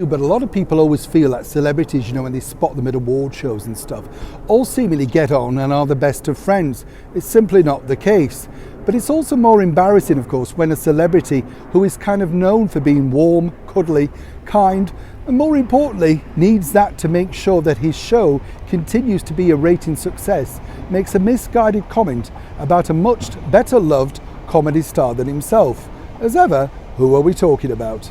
But a lot of people always feel that celebrities, when they spot them at award shows and stuff, all seemingly get on and are the best of friends. It's simply not the case. But it's also more embarrassing, of course, when a celebrity who is kind of known for being warm, cuddly, kind, and more importantly, needs that to make sure that his show continues to be a rating success, makes a misguided comment about a much better loved comedy star than himself. As ever, who are we talking about?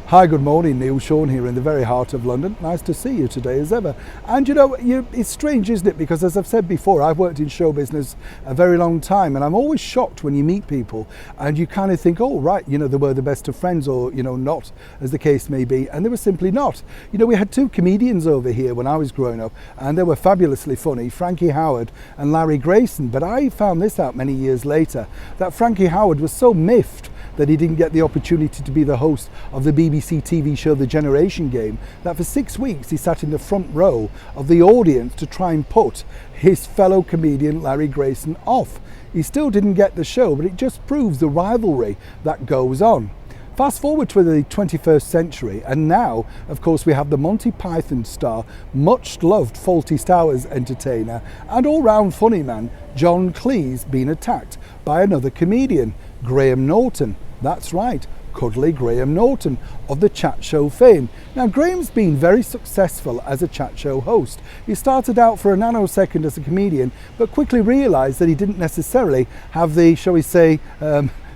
Hi, good morning, Neil Sean here in the very heart of London. Nice to see you today as ever. And it's strange, isn't it? Because as I've said before, I've worked in show business a very long time, and I'm always shocked when you meet people and you kind of think, oh, right, they were the best of friends, or, not, as the case may be. And they were simply not. We had two comedians over here when I was growing up, and they were fabulously funny, Frankie Howard and Larry Grayson. But I found this out many years later, that Frankie Howard was so miffed that he didn't get the opportunity to be the host of the BBC TV show The Generation Game, that for 6 weeks he sat in the front row of the audience to try and put his fellow comedian Larry Grayson off. He still didn't get the show, but it just proves the rivalry that goes on. Fast forward to the 21st century, and now, of course, we have the Monty Python star, much loved Fawlty Towers entertainer, and all-round funny man, John Cleese, being attacked by another comedian, Graham Norton. That's right, cuddly Graham Norton of the chat show fame. Now, Graham's been very successful as a chat show host. He started out for a nanosecond as a comedian, but quickly realised that he didn't necessarily have the, shall we say,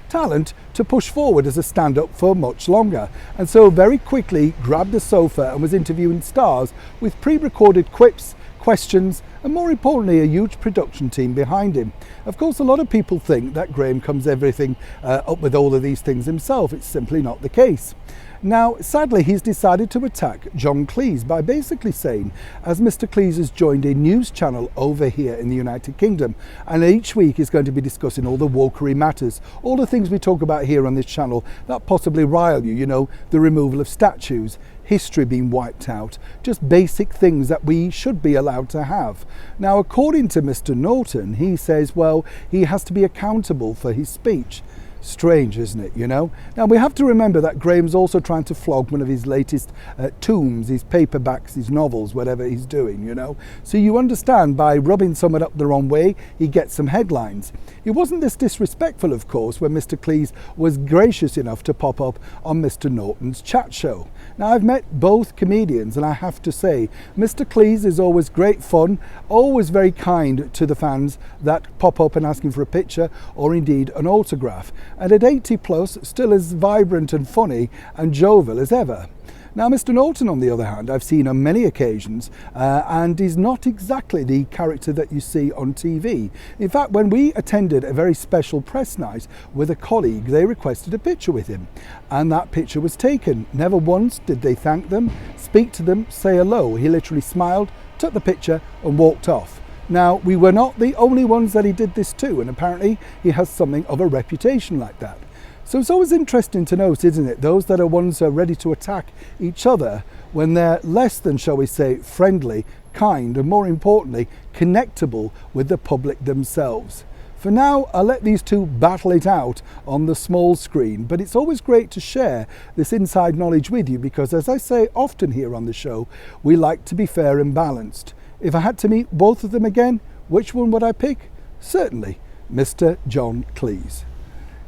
talent to push forward as a stand-up for much longer, and so very quickly grabbed the sofa and was interviewing stars with pre-recorded quips, questions, and more importantly, a huge production team behind him. Of course, a lot of people think that Graham comes everything up with all of these things himself. It's simply not the case. Now, sadly, he's decided to attack John Cleese by basically saying, as Mr. Cleese has joined a news channel over here in the United Kingdom, and each week is going to be discussing all the wokery matters, all the things we talk about here on this channel that possibly rile you, the removal of statues, history being wiped out, just basic things that we should be allowed to have. Now, according to Mr. Norton, he says, well, he has to be accountable for his speech. Strange, isn't it, Now, we have to remember that Graham's also trying to flog one of his latest tombs, his paperbacks, his novels, whatever he's doing, So you understand, by rubbing someone up the wrong way, he gets some headlines. It wasn't this disrespectful, of course, when Mr. Cleese was gracious enough to pop up on Mr. Norton's chat show. Now, I've met both comedians, and I have to say, Mr. Cleese is always great fun, always very kind to the fans that pop up and ask him for a picture or indeed an autograph. And at 80 plus, still as vibrant and funny and jovial as ever. Now, Mr. Norton, on the other hand, I've seen on many occasions, and is not exactly the character that you see on TV. In fact, when we attended a very special press night with a colleague, they requested a picture with him, and that picture was taken. Never once did they thank them, speak to them, say hello. He literally smiled, took the picture and walked off. Now, we were not the only ones that he did this to, and apparently he has something of a reputation like that. So it's always interesting to note, isn't it, those that are ones who are ready to attack each other when they're less than, shall we say, friendly, kind, and more importantly, connectable with the public themselves. For now, I'll let these two battle it out on the small screen, but it's always great to share this inside knowledge with you because, as I say often here on the show, we like to be fair and balanced. If I had to meet both of them again, which one would I pick? Certainly, Mr. John Cleese.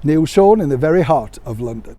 Neil Sean in the very heart of London.